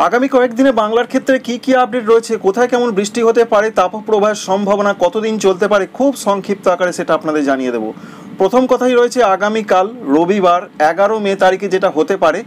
আগামী কয়েকদিনে বাংলার ক্ষেত্রে কি আপডেট রয়েছে, কোথায় কেমন বৃষ্টি হতে পারে, তাপপ্রবাহের সম্ভাবনা কতদিন চলতে পারে, খুব সংক্ষিপ্ত আকারে সেটা আপনাদের জানিয়ে দেব। প্রথম কথাই রয়েছে আগামীকাল রবিবার 11 মে তারিখে যেটা হতে পারে,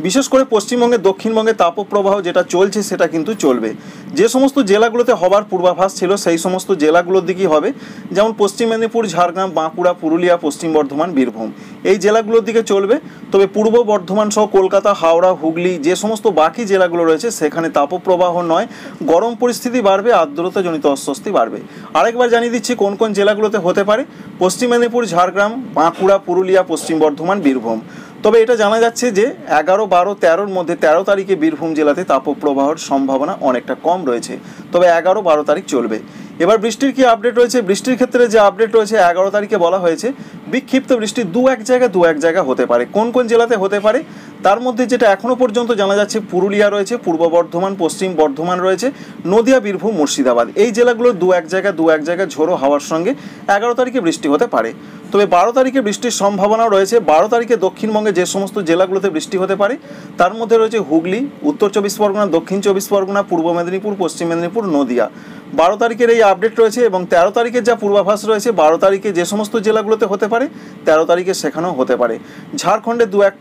বিশেষ করে পশ্চিমবঙ্গে দক্ষিণবঙ্গে তাপপ্রবাহ যেটা চলছে সেটা কিন্তু চলবে। যে সমস্ত জেলাগুলোতে হবার পূর্বাভাস ছিল সেই সমস্ত জেলাগুলোর দিকেই হবে, যেমন পশ্চিম মেদিনীপুর, ঝাড়গ্রাম, বাঁকুড়া, পুরুলিয়া, পশ্চিম বর্ধমান, বীরভূম, এই জেলাগুলোর দিকে চলবে। তবে পূর্ব বর্ধমান সহ কলকাতা, হাওড়া, হুগলি, যে সমস্ত বাকি জেলাগুলো রয়েছে সেখানে তাপপ্রবাহ নয়, গরম পরিস্থিতি বাড়বে, আর্দ্রতাজনিত অস্বস্তি বাড়বে। আরেকবার জানিয়ে দিচ্ছি কোন কোন জেলাগুলোতে হতে পারে। পশ্চিম মেদিনীপুর, ঝাড়গ্রাম, বাঁকুড়া, পুরুলিয়া, পশ্চিম বর্ধমান, বীরভূম। তবে এটা জানা যাচ্ছে যে 11, 12, 13-র মধ্যে 13 তারিখে বীরভূম জেলাতে তাপপ্রবাহের সম্ভাবনা অনেকটা কম রয়েছে, তবে 11, 12 তারিখ চলবে। এবার বৃষ্টির কি আপডেট রয়েছে? বৃষ্টির ক্ষেত্রে যে আপডেট রয়েছে 11 তারিখে বলা হয়েছে বিক্ষিপ্ত বৃষ্টি দু এক জায়গা হতে পারে। কোন কোন জেলাতে হতে পারে তার মধ্যে যেটা এখনও পর্যন্ত জানা যাচ্ছে, পুরুলিয়া রয়েছে, পূর্ব বর্ধমান, পশ্চিম বর্ধমান রয়েছে, নদিয়া, বীরভূম, মুর্শিদাবাদ, এই জেলাগুলোর দু এক জায়গা ঝোড়ো হাওয়ার সঙ্গে 11 তারিখে বৃষ্টি হতে পারে। তবে 12 তারিখে বৃষ্টির সম্ভাবনাও রয়েছে। 12 তারিখে দক্ষিণবঙ্গে যে সমস্ত জেলাগুলোতে বৃষ্টি হতে পারে তার মধ্যে রয়েছে হুগলি, উত্তর 24 পরগনা, দক্ষিণ 24 পরগনা, পূর্ব মেদিনীপুর, পশ্চিম মেদিনীপুর, নদিয়া। 12 তারিখের এই আপডেট রয়েছে এবং 13 তারিখের যা পূর্বাভাস রয়েছে 12 তারিখে যে সমস্ত জেলাগুলোতে হতে পারে 13 তারিখে সেখানেও হতে পারে। ঝাড়খণ্ডে দু এক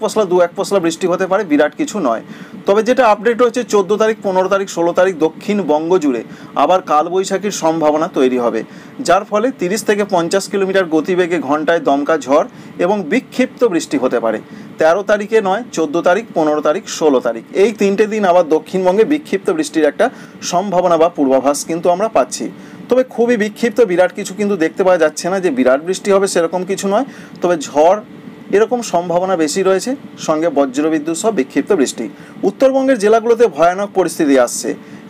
পশলা বৃষ্টি হতে পারে, বিরাট কিছু নয়। তবে যেটা আপডেট রয়েছে 14 তারিখ, 15 তারিখ, 16 তারিখ দক্ষিণবঙ্গ জুড়ে আবার কালবৈশাখীর সম্ভাবনা তৈরি হবে, যার ফলে 30 থেকে 50 কিলোমিটার গতিবেগে ঘন্টায় দমকা ঝড় এবং বিক্ষিপ্ত বৃষ্টি হতে পারে। 13 তারিখে নয়, 14 তারিখ, 15 তারিখ, 16 তারিখ, এই 3টে দিন আবার দক্ষিণবঙ্গে বিক্ষিপ্ত বৃষ্টির একটা সম্ভাবনা বা পূর্বাভাস কিন্তু আমরা পাচ্ছি। তবে খুবই বিক্ষিপ্ত, বিরাট কিছু কিন্তু দেখতে পাওয়া যাচ্ছে না যে বিরাট বৃষ্টি হবে সেরকম কিছু নয়। তবে ঝড় এরকম সম্ভাবনা বেশি রয়েছে, সঙ্গে বজ্রবিদ্যুৎ সহ বিক্ষিপ্ত বৃষ্টি। উত্তরবঙ্গের জেলাগুলোতে ভয়ানক পরিস্থিতি আসছে।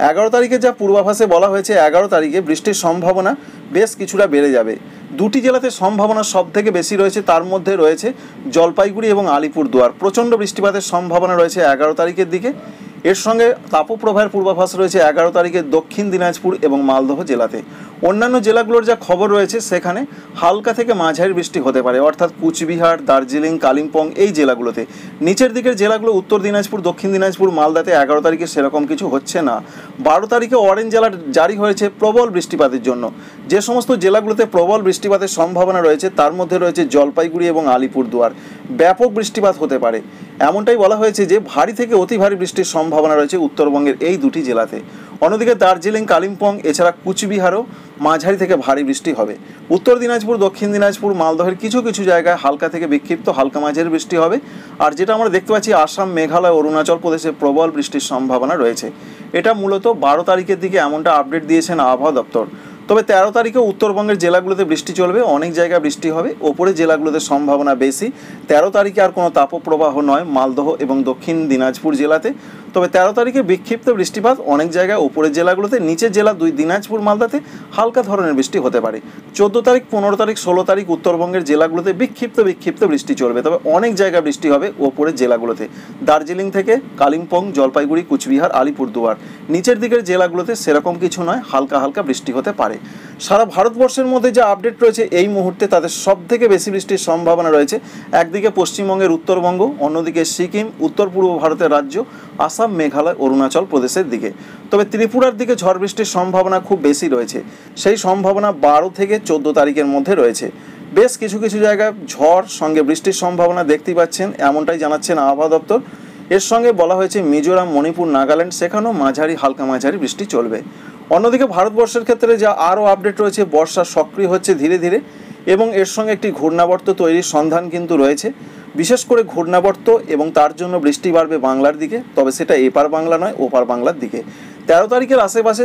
11 তারিখে যা পূর্বাভাসে বলা হয়েছে 11 তারিখে বৃষ্টির সম্ভাবনা বেশ কিছুটা বেড়ে যাবে। দুটি জেলাতে সম্ভাবনা সব থেকে বেশি রয়েছে, তার মধ্যে রয়েছে জলপাইগুড়ি এবং আলিপুরদুয়ার। প্রচণ্ড বৃষ্টিপাতের সম্ভাবনা রয়েছে 11 তারিখের দিকে। এর সঙ্গে তাপপ্রবাহের পূর্বাভাস রয়েছে 11 তারিখে দক্ষিণ দিনাজপুর এবং মালদহ জেলাতে। অন্যান্য জেলাগুলোর যা খবর রয়েছে সেখানে হালকা থেকে মাঝারি বৃষ্টি হতে পারে, অর্থাৎ কুচবিহার, দার্জিলিং, কালিম্পং, এই জেলাগুলোতে। নিচের দিকের জেলাগুলো উত্তর দিনাজপুর, দক্ষিণ দিনাজপুর, মালদাতে 11 তারিখে সেরকম কিছু হচ্ছে না। 12 তারিখে অরেঞ্জ অ্যালার্ট জারি হয়েছে প্রবল বৃষ্টিপাতের জন্য। যে সমস্ত জেলাগুলোতে প্রবল বৃষ্টিপাতের সম্ভাবনা রয়েছে তার মধ্যে রয়েছে জলপাইগুড়ি এবং আলিপুরদুয়ার। ব্যাপক বৃষ্টিপাত হতে পারে, এমনটাই বলা হয়েছে যে ভারী থেকে অতি ভারী বৃষ্টির সম্ভাবনা রয়েছে উত্তরবঙ্গের এই দুটি জেলাতে। অন্যদিকে দার্জিলিং, কালিম্পং এছাড়া কুচবিহারও মাঝারি থেকে ভারী বৃষ্টি হবে। উত্তর দিনাজপুর, দক্ষিণ দিনাজপুর, মালদহের কিছু কিছু জায়গায় হালকা থেকে বিক্ষিপ্ত হালকা মাঝারি বৃষ্টি হবে। আর যেটা আমরা দেখতে পাচ্ছি আসাম, মেঘালয়, অরুণাচল প্রদেশে প্রবল বৃষ্টির সম্ভাবনা রয়েছে। এটা মূলত 12 তারিখের দিকে এমনটা আপডেট দিয়েছেন আবহাওয়া দপ্তর। তবে 13 তারিখে উত্তরবঙ্গের জেলাগুলোতে বৃষ্টি চলবে, অনেক জায়গায় বৃষ্টি হবে, ওপরের জেলাগুলোতে সম্ভাবনা বেশি। 13 তারিখে আর কোনো তাপপ্রবাহ নয় মালদহ এবং দক্ষিণ দিনাজপুর জেলাতে। তবে 13 তারিখে বিক্ষিপ্ত বৃষ্টিপাত অনেক জায়গায় ওপরের জেলাগুলোতে, নিচের জেলা দিনাজপুর, মালদাতে হালকা ধরনের বৃষ্টি হতে পারে। 14 তারিখ, 15 তারিখ, 16 তারিখ উত্তরবঙ্গের জেলাগুলোতে বিক্ষিপ্ত বৃষ্টি চলবে। তবে অনেক জায়গায় বৃষ্টি হবে ওপরের জেলাগুলোতে, দার্জিলিং থেকে কালিম্পং, জলপাইগুড়ি, কুচবিহার, আলিপুরদুয়ার। নিচের দিকের জেলাগুলোতে সেরকম কিছু নয়, হালকা বৃষ্টি হতে পারে। সারা ভারতবর্ষের মধ্যে যে আপডেট রয়েছে এই মুহূর্তে তাদের সব থেকে বেশি বৃষ্টির সম্ভাবনা রয়েছে একদিকে পশ্চিমবঙ্গের উত্তরবঙ্গ, অন্যদিকে সিকিম, উত্তর পূর্ব ভারতের রাজ্য আসাম, মেঘালয়, অরুণাচল প্রদেশের দিকে। তবে ত্রিপুরার দিকে ঝড় বৃষ্টির সম্ভাবনা খুব বেশি রয়েছে, সেই সম্ভাবনা 12 থেকে 14 তারিখের মধ্যে রয়েছে। বেশ কিছু জায়গায় ঝড় সঙ্গে বৃষ্টির সম্ভাবনা দেখতেই পাচ্ছেন, এমনটাই জানাচ্ছেন আবহাওয়া দপ্তর। এর সঙ্গে বলা হয়েছে মিজোরাম, মণিপুর, নাগাল্যান্ড সেখানেও হালকা মাঝারি বৃষ্টি চলবে। অন্যদিকে ভারতবর্ষের ক্ষেত্রে যা আরও আপডেট রয়েছে, বর্ষা সক্রিয় হচ্ছে ধীরে ধীরে এবং এর সঙ্গে একটি ঘূর্ণাবর্ত তৈরির সন্ধান কিন্তু রয়েছে। বিশেষ করে ঘূর্ণাবর্ত এবং তার জন্য বৃষ্টি বাড়বে বাংলার দিকে, তবে সেটা এপার বাংলা নয় ওপার বাংলার দিকে। 13 তারিখের আশেপাশে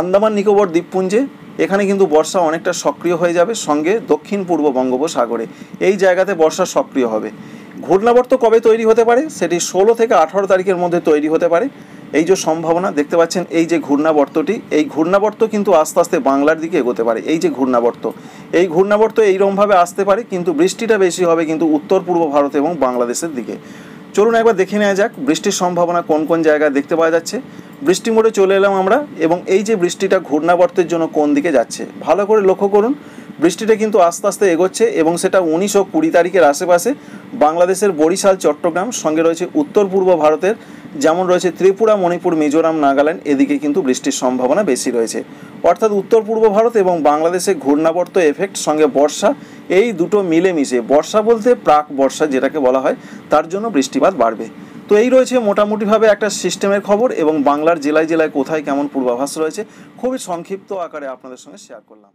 আন্দামান নিকোবর দ্বীপপুঞ্জে এখানে কিন্তু বর্ষা অনেকটা সক্রিয় হয়ে যাবে, সঙ্গে দক্ষিণ পূর্ব বঙ্গোপসাগরে এই জায়গাতে বর্ষা সক্রিয় হবে। ঘূর্ণাবর্ত কবে তৈরি হতে পারে সেটি 16 থেকে 18 তারিখের মধ্যে তৈরি হতে পারে। এই যে সম্ভাবনা দেখতে পাচ্ছেন, এই যে ঘূর্ণাবর্তটি, এই ঘূর্ণাবর্ত কিন্তু আস্তে আস্তে বাংলার দিকে এগোতে পারে। এই যে ঘূর্ণাবর্ত এইরকমভাবে আসতে পারে, কিন্তু বৃষ্টিটা বেশি হবে কিন্তু উত্তর পূর্ব ভারত এবং বাংলাদেশের দিকে। চলুন একবার দেখে নেওয়া যাক বৃষ্টির সম্ভাবনা কোন কোন জায়গায় দেখতে পাওয়া যাচ্ছে। বৃষ্টি মোড়ে চলে এলাম আমরা, এবং এই যে বৃষ্টিটা ঘূর্ণাবর্তের জন্য কোন দিকে যাচ্ছে ভালো করে লক্ষ্য করুন। বৃষ্টিটা কিন্তু আস্তে আস্তে এগোচ্ছে এবং সেটা 19 ও 20 তারিখের আশেপাশে বাংলাদেশের বরিশাল, চট্টগ্রাম, সঙ্গে রয়েছে উত্তর পূর্ব ভারতের যেমন রয়েছে ত্রিপুরা, মণিপুর, মিজোরাম, নাগাল্যান্ড, এদিকে কিন্তু বৃষ্টির সম্ভাবনা বেশি রয়েছে। অর্থাৎ উত্তর পূর্ব ভারত এবং বাংলাদেশে ঘূর্ণাবর্ত এফেক্ট সঙ্গে বর্ষা, এই দুটো মিলেমিশে, বর্ষা বলতে প্রাক বর্ষা যেটাকে বলা হয়, তার জন্য বৃষ্টিপাত বাড়বে। তো এই রয়েছে মোটামুটিভাবে একটা সিস্টেমের খবর, এবং বাংলার জেলায় জেলায় কোথায় কেমন পূর্বাভাস রয়েছে খুবই সংক্ষিপ্ত আকারে আপনাদের সঙ্গে শেয়ার করলাম।